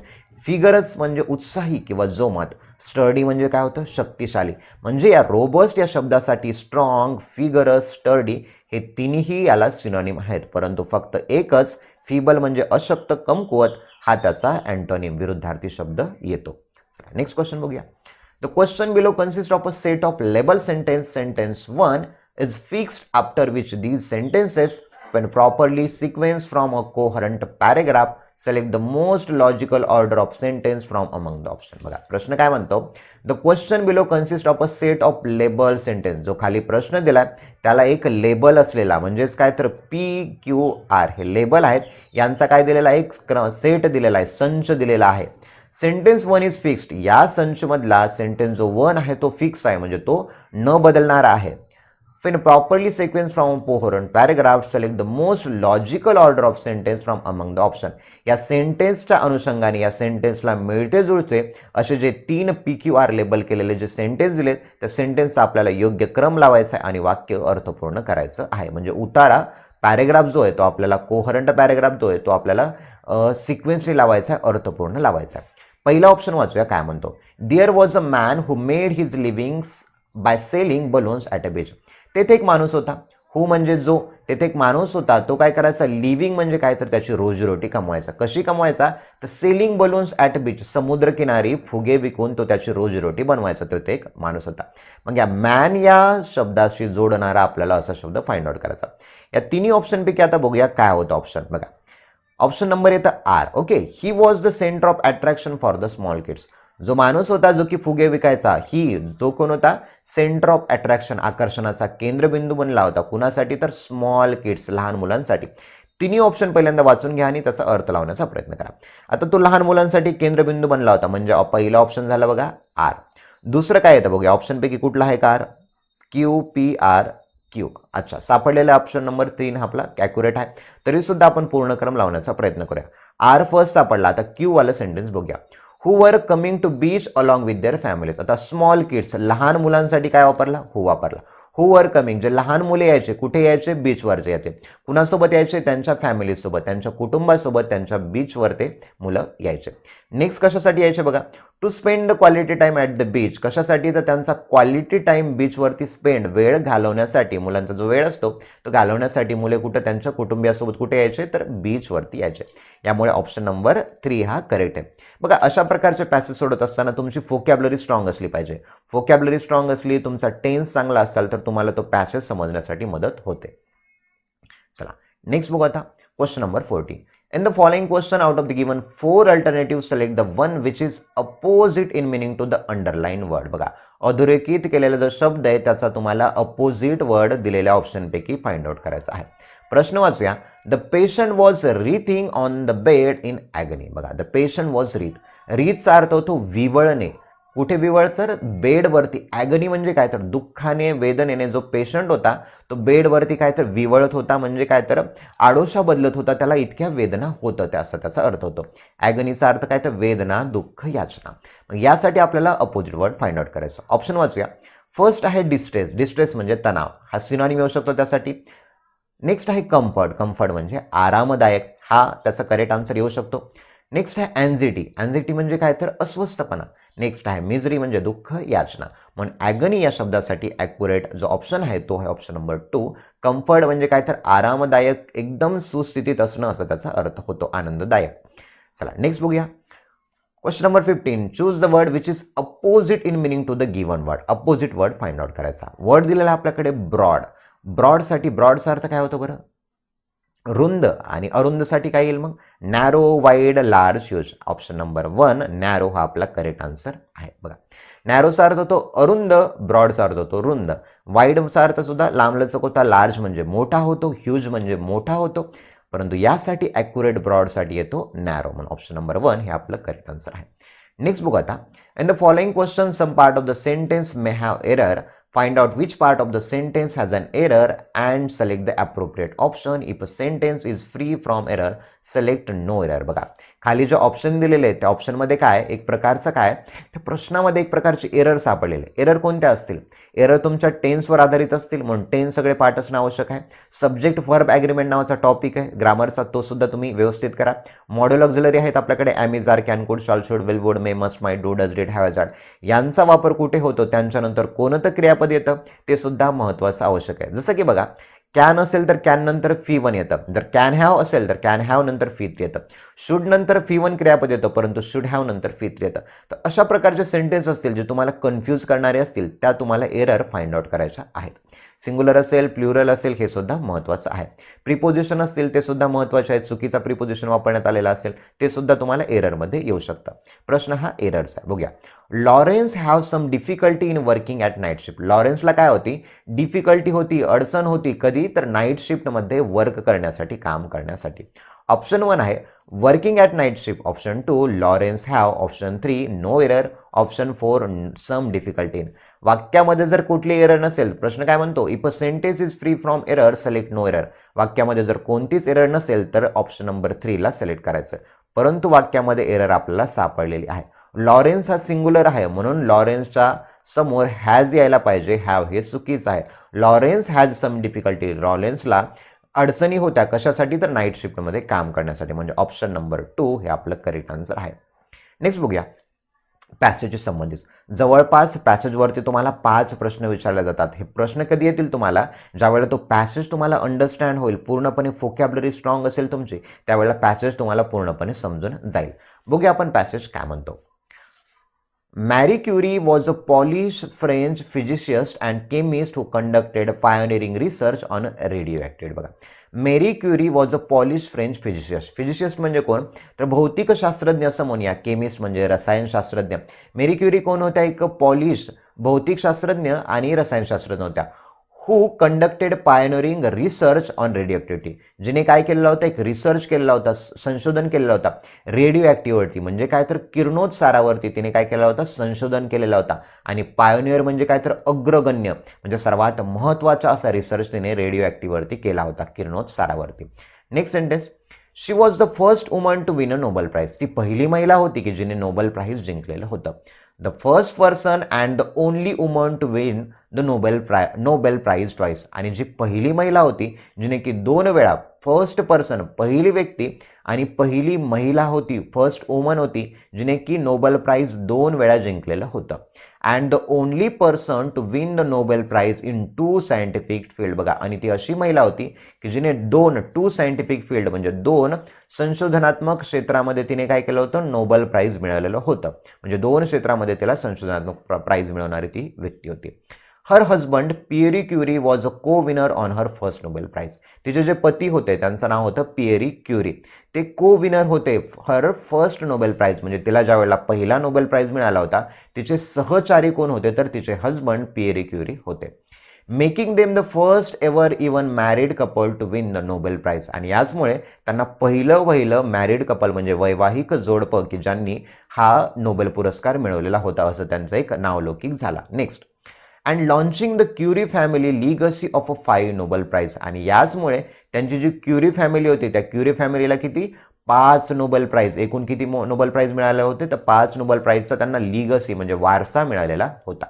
फिगरस म्हणजे उत्साही किंवा जोमात. स्टर्डी म्हणजे काय होतं? शक्तिशाली. म्हणजे या रोबस्ट या शब्दासाठी स्ट्रॉंग, फिगरस, स्टर्डी हे तिन्ही याला सिनोनिम आहेत, परंतु फक्त एकच फिबल म्हणजे अशक्त, कमकुवत हा त्याचा अँटोनिम विरुद्धार्थी शब्द येतो. नेक्स्ट क्वेश्चन बघूया. The question below consist of a set of label sentence. Sentence 1 is fixed after which these sentences when properly sequenced from a coherent paragraph select the most logical order of sentence from among the option. बघा, प्रश्न काय म्हणतो? The question below consist of a set of label sentence. जो खाली प्रश्न दिलाय त्याला एक लेबल असलेला म्हणजेच काय? तर PQR हे लेबल आहेत. यांचा काय दिलेला? एक सेट दिलेला आहे, संच दिलेला आहे. Sentence 1 is fixed. या संचमधला सेंटेन्स जो 1 आहे तो फिक्स आहे म्हणजे तो न बदलणारा आहे. When properly sequenced from a coherent paragraph, select the most logical order of sentence from among the option. या सेंटेन्सच्या अनुषंगाने या सेंटेन्सला मिळते जुळते असे जे 3 PQR लेबल केलेले जे सेंटेन्स दिलेत त्या सेंटेन्सचा आपल्याला योग्य क्रम लावायचा आहे आणि वाक्य अर्थपूर्ण करायचं आहे. म्हणजे उतारा पॅरेग्राफ जो आहे तो आपल्याला कोहरंट पॅरेग्राफ जो आहे तो आपल्याला सिक्वेन्सली लावायचा आहे, अर्थपूर्ण लावायचा आहे. पहिला ऑप्शन वाचूया काय म्हणतो. There was a man who made his living by selling balloons at a beach. तेथे एक माणूस होता. हू म्हणजे जो. तेथे एक माणूस होता तो काय करायचा? लिव्हिंग म्हणजे काय? तर त्याची रोजीरोटी कमवायचा. कशी कमवायचा? तर सेलिंग बलून्स ॲट बीच. समुद्रकिनारी फुगे विकून तो त्याची रोजीरोटी बनवायचा. तो एक माणूस होता. मग या मॅन या शब्दाशी जोडणारा आपल्याला असा शब्द फाइंड आउट करायचा. या तिन्ही ऑप्शनपैकी आता बघूया काय होतं ऑप्शन. बघा, ऑप्शन नंबर येतं R. Okay. He was the centre of attraction for the small kids. जो माणूस होता जो की फुगे विकायचा, ही जो कोण होता? सेंटर ऑफ अट्रॅक्शन, आकर्षणाचा केंद्रबिंदू बनला होता. कुणासाठी? तर स्मॉल किड्स, लहान मुलांसाठी. तिन्ही ऑप्शन पहिल्यांदा वाचून घ्या आणि त्याचा अर्थ लावण्याचा प्रयत्न करा. आता तो लहान मुलांसाठी केंद्रबिंदू बनला होता म्हणजे पहिला ऑप्शन झाला बघा आर. दुसरं काय येतं बघूया ऑप्शनपैकी कुठला आहे कार? QPRQ. अच्छा, सापडलेला ऑप्शन नंबर 3 आपला ॲक्युरेट आहे. तरी सुद्धा आपण पूर्णक्रम लावण्याचा प्रयत्न करूया. आर फर्स्ट सापडला. आता क्यू वाला सेंटेन्स बघूया. Who were coming to beach along with their families. आता स्मॉल किड्स, लहान मुलांसाठी काय वापरला? हु वापरला. हु वर कमिंग जे लहान मुले यायचे, कुठे यायचे? बीचवरचे यायचे. कुणासोबत यायचे? त्यांच्या फॅमिलीसोबत, त्यांच्या कुटुंबासोबत, त्यांच्या बीचवर ते मुलं यायचे. नेक्स्ट कशासाठी यायचे बघा? To spend the quality time at the beach. कशासाठी? तर त्यांचा क्वालिटी टाइम बीचवरती स्पेंड, वेळ घालवण्यासाठी. मुलांचा जो वेळ असतो तो घालवण्यासाठी मुले कुठं? त्यांच्या कुटुंबियासोबत कुठे यायचे? तर बीचवरती यायचे. यामुळे ऑप्शन नंबर 3 हा करेक्ट आहे. बघा, अशा प्रकारचे पॅसेज सोडत असताना तुमची फोकॅब्युलरी स्ट्रॉंग असली पाहिजे. फोकॅब्युलरी स्ट्रॉंग असली, तुमचा टेन्स चांगला असाल तर तुम्हाला तो पॅसेज समजण्यासाठी मदत होते. चला नेक्स्ट बघू आता question number 14. In the following question, out of the given 4 alternatives, select the one which is opposite in meaning to the underlined word. बघा, अधोरेखित केलेला जो शब्द आहे त्याचा तुम्हाला अपोजिट वर्ड दिलेल्या ऑप्शनपैकी फाइंड आउट करायचा आहे. प्रश्न वाचूया. The patient was writhing on the bed in agony. बघा, द पेशंट वॉज रीथ. रीथचा अर्थ होतो विवळणे. कुठे विवळ तर बेडवरती. ॲगनी म्हणजे काय तर दुःखाने वेदनेने जो पेशंट होता तो बेडवरती काय तर विवळत होता, म्हणजे काय तर आडोशा बदलत होता, त्याला इतक्या वेदना होत होत्या असं त्याचा अर्थ होतो. ॲगनीचा अर्थ काय तर वेदना, दुःख, याचना. मग यासाठी आपल्याला अपोजिट वर्ड फाइंड आउट करायचं. ऑप्शन वाचूया. फर्स्ट आहे डिस्ट्रेस. डिस्ट्रेस म्हणजे तणाव, हा सिनॉनिम येऊ शकतो त्यासाठी. नेक्स्ट आहे कम्फर्ट. कम्फर्ट म्हणजे आरामदायक, हा त्याचा करेक्ट आन्सर येऊ शकतो. नेक्स्ट आहे अँझिटी. अँझिटी म्हणजे काय तर अस्वस्थपणा. नेक्स्ट आहे मिजरी म्हणजे दुःख, याचना. म्हणून ॲगनी या शब्दासाठी ॲक्युरेट जो ऑप्शन आहे तो आहे ऑप्शन नंबर 2. कम्फर्ट म्हणजे काय तर आरामदायक, एकदम सुस्थितीत असणं असा त्याचा अर्थ होतो, आनंददायक. चला नेक्स्ट बघूया. Question number 15. Choose the word which is opposite in meaning to the given word. Opposite word find out करायचा. वर्ड दिलेला आपल्याकडे ब्रॉड. ब्रॉडसाठी ब्रॉडचा अर्थ काय होतो बरं? रुंद. आणि अरुंदसाठी काय येईल मग? Narrow, wide, large, huge. Option number 1 narrow हा आपला करेक्ट आन्सर आहे. बघा, नॅरोचा अर्थ होतो अरुंद, ब्रॉडचा अर्थ होतो रुंद. वाईडचा अर्थ सुद्धा लांबलचक होता, लार्ज म्हणजे मोठा होतो, ह्यूज म्हणजे मोठा होतो. परंतु यासाठी ॲक्युरेट ब्रॉडसाठी येतो नॅरो, म्हणून ऑप्शन नंबर 1 हे आपलं करेक्ट आन्सर आहे. नेक्स्ट बघू आता. In the following question some part of the sentence may have error. Find out which part of the sentence has an error and select the appropriate option. If a sentence is free from error, select no error. बघा, खाली जे ऑप्शन दिलेले आहेत त्या ऑप्शनमध्ये काय एक प्रकारचं काय त्या प्रश्नामध्ये एक प्रकारचे एरर सापडलेले. एरर कोणत्या असतील? एरर तुमच्या टेन्सवर आधारित असतील, म्हणून टेन्स सगळे पार्ट असणं आवश्यक आहे. सब्जेक्ट वर्ब ॲग्रीमेंट नावाचा टॉपिक आहे ग्रामरचा, तो सुद्धा तुम्ही व्यवस्थित करा. मॉड्यूल ऑक्झिलरी आहेत आपल्याकडे, am, is, are, can, could, shall, should, will, would, may, must, might, do, does, did, have, has, यांचा वापर कुठे होतो, त्यांच्यानंतर कोणतं क्रियापद येतं ते सुद्धा महत्त्वाचं आवश्यक आहे. जसं की बघा, कॅन असेल तर कॅन नंतर फी 1 येतं, जर कॅन हॅव असेल तर कॅन हॅव नंतर फी 3 येतं. शुड नंतर फी 1 क्रियापद येतं, परंतु शुड हॅव नंतर फी 3 येतं. तर अशा प्रकारचे सेंटेन्स असतील जे तुम्हाला कन्फ्यूज करणारे असतील, त्या तुम्हाला एरर फाइंड आउट करायच्या आहेत. सिंग्युलर असेल, प्लुरल असेल, हे सुद्धा महत्त्वाचं आहे. प्रिपोजिशन असतील ते सुद्धा महत्त्वाचे आहेत. चुकीचा प्रिपोजिशन वापरण्यात आलेला असेल ते सुद्धा तुम्हाला एररमध्ये येऊ शकतं. प्रश्न हा एररचा आहे. बघूया. Lawrence have some difficulty in working at night shift. लॉरेन्सला काय होती? डिफिकल्टी होती, अडचण होती. कधी? तर नाईट शिफ्टमध्ये वर्क करण्यासाठी, काम करण्यासाठी. ऑप्शन 1 आहे working at night shift. Option 2 Lawrence have. Option 3 no error. Option 4 some difficulty in. वाक्यामध्ये जर कुठली एरर नसेल, प्रश्न काय म्हणतो? If a sentence is free from error select no error. वाक्यामध्ये जर कोणतीच एरर नसेल तर ऑप्शन नंबर 3 ला सिलेक्ट करायचं. परंतु वाक्यामध्ये एरर आपल्याला सापडलेली आहे. लॉरेन्स हा सिंग्युलर आहे, म्हणून लॉरेन्सच्या समोर हॅज यायला पाहिजे, हॅव हे चुकीचं आहे. Lawrence has some difficulty. लॉरेन्सला अडचणी होत्या, कशासाठी? तर नाईट शिफ्टमध्ये काम करण्यासाठी, म्हणजे ऑप्शन नंबर 2 हे आपलं करेक्ट आन्सर आहे. नेक्स्ट बघूया पॅसेजशी संबंधित. जवळपास पॅसेजवरती तुम्हाला 5 प्रश्न विचारले जातात. हे प्रश्न कधी येतील तुम्हाला? ज्यावेळेला तो पॅसेज तुम्हाला अंडरस्टँड होईल, पूर्णपणे व्होकॅब्युलरी स्ट्रॉंग असेल तुमची, त्यावेळेला पॅसेज तुम्हाला पूर्णपणे समजून जाईल. बघूया आपण पॅसेज काय म्हणतो. Marie Curie was a Polish French physicist and chemist who conducted pioneering research on radioactivity. बघा, Marie Curie was a Polish French physicist. Physicist म्हणजे कोण? तर भौतिकशास्त्रज्ञ असं म्हणूया. केमिस्ट म्हणजे रसायनशास्त्रज्ञ. मेरी क्युरी कोण होत्या? एक पॉलिश भौतिकशास्त्रज्ञ आणि रसायनशास्त्रज्ञ होत्या. हू conducted pioneering research on radio जिने काय केलेला होता? एक रिसर्च केलेला होता, संशोधन केलेला होता रेडिओ ॲक्टिव्हिटी म्हणजे काय तर किरणोत्सारावरती तिने काय केला होता? संशोधन केलेला होता. आणि पायोनियर म्हणजे काय तर अग्रगण्य, म्हणजे सर्वात महत्त्वाचा असा रिसर्च तिने रेडिओ ॲक्टिव्हिटीवरती केला होता, किरणोत्सारावरती. Next sentence. She was the first woman to win a Nobel prize. ती पहिली महिला होती की जिने नोबेल प्राइज जिंकलेलं होतं. The first person and the only woman to win the Nobel prize twice. आणि जी पहिली महिला होती जिने की 2 वेळा, फर्स्ट पर्सन पहिली व्यक्ती आणि पहिली महिला होती, फर्स्ट वुमन होती जिने की नोबेल प्राइज 2 वेळा जिंकलेलं होतं. And the only person to win the Nobel prize in 2 scientific field. बघा, आणि ती अशी महिला होती की जिने 2 सायंटिफिक फील्ड म्हणजे 2 संशोधनात्मक क्षेत्रामध्ये तिने काय केलं होतं? नोबेल प्राइज मिळवलेलं होतं. म्हणजे 2 क्षेत्रामध्ये तिला संशोधनात्मक प्राइज मिळवणारी ती व्यक्ती होती. Her husband Pierre Curie was a co winner on her first Nobel prize. तिचे जे पती होते त्यांचं नाव होतं पिएरी क्युरी. ते को विनर होते हर फर्स्ट नोबेल प्राइज, म्हणजे तिला ज्या वेळेला पहिला नोबेल प्राइज मिळाला होता तिचे सहचारी कोण होते? तर तिचे हजबंड पिएरी क्युरी होते. Making them the first ever even married couple to win the Nobel prize. आणि याचमुळे त्यांना पहिलं मॅरिड कपल म्हणजे वैवाहिक जोडपं की ज्यांनी हा नोबेल पुरस्कार मिळवलेला होता असं त्यांचं एक नावलौकिक झाला. Next, and launching the Curie family legacy of a 5 Nobel prize. आणि याचमुळे त्यांची जी क्युरी फॅमिली होती त्या क्युरी फॅमिलीला किती 5 नोबेल प्राइज, एकूण किती नोबेल प्राइज मिळाले होते तर 5 नोबेल प्राइजचा त्यांना लिगसी म्हणजे वारसा मिळालेला होता.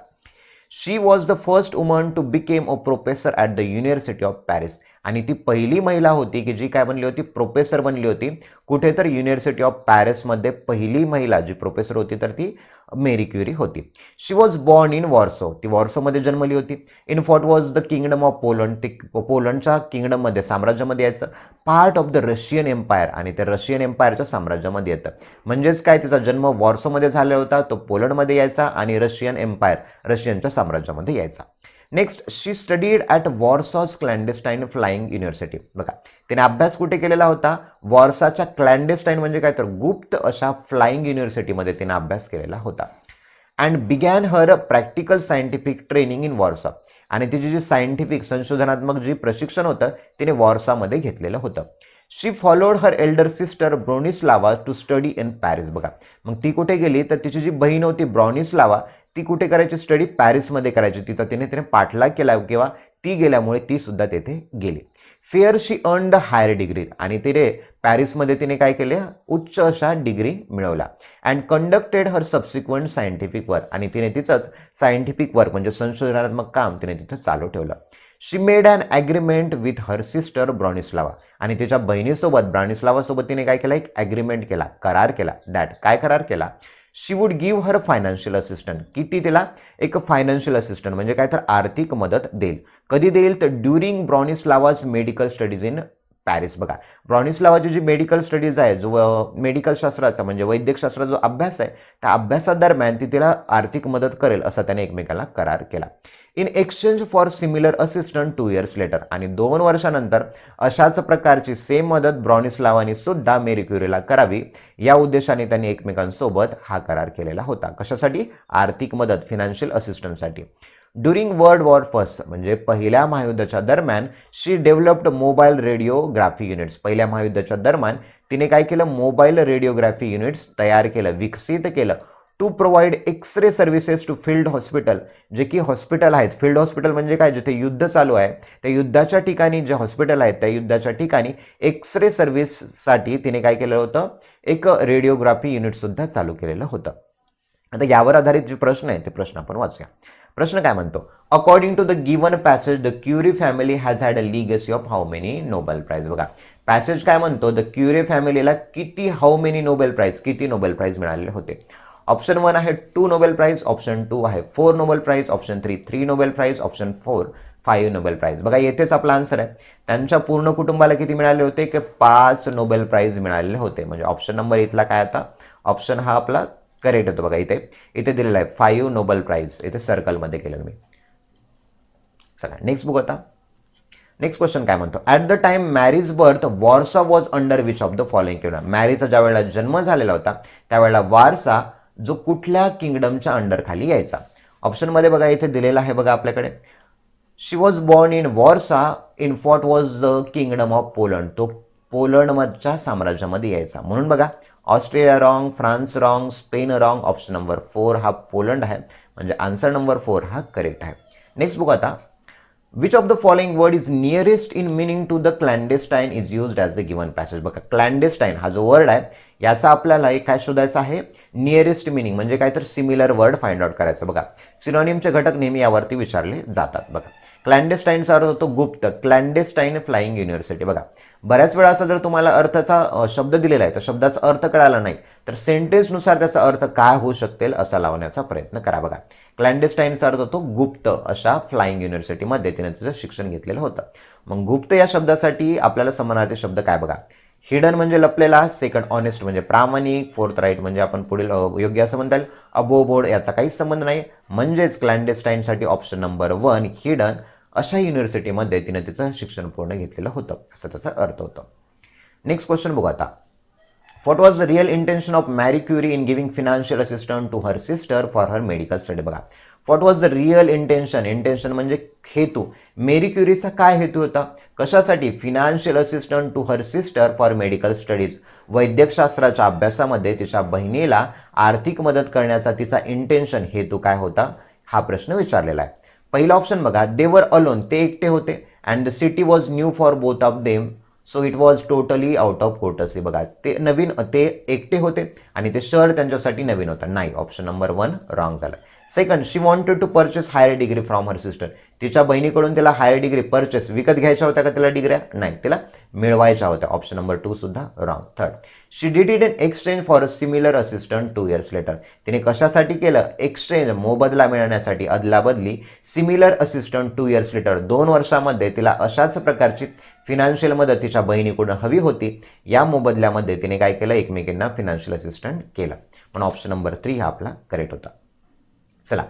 She was the first woman to became a professor at the university of Paris. आणि ती पहिली महिला होती की जी काय बनली होती, प्रोफेसर बनली होती. कुठे तर युनिव्हर्सिटी ऑफ पॅरिसमध्ये पहिली महिला जी प्रोफेसर होती तर ती मेरी क्युरी होती. She was born in Warsaw, ती वॉर्सोमध्ये जन्मली होती. In what was the kingdom of Poland, ती पोलंडच्या किंगडममध्ये साम्राज्यामध्ये यायचं. Part of the Russian empire, आणि ते रशियन एम्पायरच्या साम्राज्यामध्ये येतं. म्हणजेच काय, तिचा जन्म वॉर्सोमध्ये झाला होता, तो पोलंडमध्ये यायचा आणि रशियन एम्पायर रशियनच्या साम्राज्यामध्ये यायचा. Next, she studied at Warsaw's clandestine flying university. बघा, तिने अभ्यास कुठे केलेला होता, वॉर्साच्या क्लॅन्डेस्टाईन म्हणजे काय तर गुप्त अशा फ्लाइंग युनिव्हर्सिटीमध्ये तिने अभ्यास केलेला होता. And begin her practical scientific training in Warsaw. आणि तिची जी सायंटिफिक संशोधनात्मक जी प्रशिक्षण होतं तिने वॉर्सामध्ये घेतलेलं होतं. She followed her elder sister Bronislawa to study in Paris. बघा, मग ती कुठे गेली तर तिची जी बहीण होती ब्रॉनिस्लावा ती कुठे करायची, स्टडी पॅरिसमध्ये करायची. तिने पाठलाग केला किंवा ती गेल्यामुळे ती सुद्धा तेथे गेली. Fair she earn the higher degree. आणि तिने पॅरिसमध्ये तिने काय केले, उच्च अशा डिग्री मिळवला. And conducted her subsequent scientific work. आणि तिने तिचंच सायंटिफिक वर्क म्हणजे संशोधनात्मक काम तिने तिथं चालू ठेवलं. She made an agreement with her sister Bronislawa. आणि तिच्या बहिणीसोबत ब्रॉनिस्लावासोबत तिने काय केलं, एक ॲग्रीमेंट केला, करार केला. दॅट काय करार केला, she would give her financial assistant. किती तिला, एक फायनान्शियल असिस्टंट म्हणजे काय तर आर्थिक मदत देईल. कधी देईल तर during Bronislawa's medical studies in Paris. बघा, ब्रॉनिस्लावाची जी मेडिकल स्टडीज आहे, जो मेडिकल शास्त्राचा म्हणजे वैद्यकशास्त्राचा जो अभ्यास आहे त्या अभ्यासादरम्यान ती तिला आर्थिक मदत करेल असा त्याने एकमेकांना करार केला. In exchange for similar assistant 2 years later. आणि 2 वर्षानंतर अशाच प्रकारची सेम मदत ब्रॉनिस्लावानी सुद्धा मेरी क्युरीला करावी या उद्देशाने त्यांनी एकमेकांसोबत हा करार केलेला होता. कशासाठी, आर्थिक मदत, फिनान्शियल असिस्टंटसाठी. ड्युरिंग वर्ल्ड वॉर फर्स्ट म्हणजे पहिल्या महायुद्धाच्या दरम्यान she developed mobile radiography units. पहिल्या महायुद्धाच्या दरम्यान तिने काय केलं, मोबाईल रेडिओग्राफी युनिट्स तयार केलं, विकसित केलं. To provide x-ray services to field hospital. जे की हॉस्पिटल आहेत, फील्ड हॉस्पिटल म्हणजे काय, जिथे युद्ध चालू आहे त्या युद्धाच्या ठिकाणी जे हॉस्पिटल आहेत त्या युद्धाच्या ठिकाणी एक्सरे सर्व्हिससाठी तिने काय केलं होतं, एक रेडिओग्राफी युनिटसुद्धा चालू केलेलं होतं. आता यावर आधारित जे प्रश्न आहे ते प्रश्न आपण वाचूया. प्रश्न काय म्हणतो, according to the given passage the Curie family has had a legacy of how many Nobel prize. बघा, पॅसेज काय म्हणतो, द क्युरी फॅमिलीला किती, हाऊ मेनी नोबेल प्राइज, किती नोबेल प्राइज मिळालेले होते. ऑप्शन 1 आहे 2 नोबेल प्राइज, ऑप्शन 2 आहे 4 Nobel prize, option 3 Nobel prize, option 4 5 Nobel prize. बघा, येथेच आपला आन्सर आहे. त्यांच्या पूर्ण कुटुंबाला किती मिळाले होते की 5 नोबेल प्राइज मिळालेले होते. म्हणजे ऑप्शन नंबर इथला काय, आता ऑप्शन हा आपला करेक्ट होतो. बघा, इथे दिलेला आहे 5 नोबेल प्राइज, इथे सर्कलमध्ये केलं मी. चला नेक्स्ट बघू. आता नेक्स्ट क्वेश्चन काय म्हणतो, at the time Marie's birth Warsaw was under which of the following kingdom. मॅरीचा ज्या वेळेला जन्म झालेला होता त्यावेळेला वारसा जो कुठल्या किंगडमच्या अंडर खाली यायचा. ऑप्शन मध्ये बघा इथे दिलेला आहे, बघा आपल्याकडे, she was born in Warsaw in what was the kingdom of Poland. तो पोलंडच्या साम्राज्यामध्ये यायचा. म्हणून बघा, Australia wrong, France wrong, Spain wrong, option number 4 हा पोलंड आहे. म्हणजे आन्सर नंबर 4 हा करेक्ट आहे. नेक्स्ट बघू आता, which of the following word is nearest in meaning to the clandestine is used as a given passage. बघा, क्लॅन्डेस्टाईन हा जो वर्ड आहे याचा आपल्याला एक काय शोधायचा आहे, नियरेस्ट मिनिंग म्हणजे काय तर सिमिलर वर्ड फाइंड आउट करायचं. बघा, सिनोनिमचे घटक नेहमी यावरती विचारले जातात. बघा, क्लॅन्डेस्टाईनचा अर्थ होतो गुप्त, क्लॅन्डेस्टाईन फ्लाइंग युनिव्हर्सिटी. बघा, बऱ्याच वेळा असा जर तुम्हाला अर्थाचा शब्द दिलेला आहे तर शब्दाचा अर्थ कळाला नाही तर सेंटेन्सनुसार त्याचा अर्थ काय होऊ शकतील असा लावण्याचा प्रयत्न करा. बघा, क्लॅन्डेस्टाईनचा अर्थ होतो गुप्त अशा फ्लाइंग युनिव्हर्सिटीमध्ये तिने तिचं शिक्षण घेतलेलं होतं. मग गुप्त या शब्दासाठी आपल्याला समानार्थी शब्द काय, बघा, हिडन म्हणजे लपलेला, सेकंड ऑनेस्ट म्हणजे प्रामाणिक, फोर्थ राईट म्हणजे आपण पुढील योग्य असं म्हणता येईल, अबोव बोर्ड याचा काहीच संबंध नाही. म्हणजेच क्लॅन्डेस्टाईनसाठी ऑप्शन नंबर 1 हिडन अशा युनिव्हर्सिटीमध्ये तिने तिचं शिक्षण पूर्ण घेतलेलं होतं असं त्याचा अर्थ होतो. नेक्स्ट क्वेश्चन बघू आता, what was the real intention of Marie Curie in giving financial assistant to her sister for her medical study. बघा, what was the real intention, intention म्हणजे हेतू. मेरी क्युरीचा काय हेतू होता, कशासाठी, financial assistant to her sister for medical studies, वैद्यकशास्त्राच्या अभ्यासामध्ये तिच्या बहिणीला आर्थिक मदत करण्याचा तिचा इंटेन्शन, हेतू काय होता, हा प्रश्न विचारलेला आहे. पहिला ऑप्शन बघा, दे वर अलोन, ते एकटे होते, and the city was new for both of them, so it was totally out of courtesy. बघा ते एकटे होते आणि ते शहर त्यांच्यासाठी नवीन होतं. नाही, ऑप्शन नंबर 1 रॉंग झालं. Second, she wanted to purchase higher degree from her sister, तिच्या बहिणीकडून तिला हायर डिग्री परचेस, विकत घ्यायच्या होत्या का तिला डिग्र्या, नाही, तिला मिळवायच्या होत्या. ऑप्शन नंबर 2 सुद्धा wrong. Third, she did it in exchange for a similar assistant 2 years later, तिने कशासाठी केलं, एक्सचेंज मोबदला मिळवण्यासाठी, अदलाबदली, सिमिलर असिस्टंट 2 years लेटर, 2 वर्षामध्ये तिला अशाच प्रकारची फिनान्शियल मदत तिच्या बहिणीकडून हवी होती. या मोबदल्यामध्ये तिने काय केलं, एकमेकींना फिनान्शियल असिस्टंट केलं. पण ऑप्शन नंबर 3 हा आपला करेक्ट होता. चला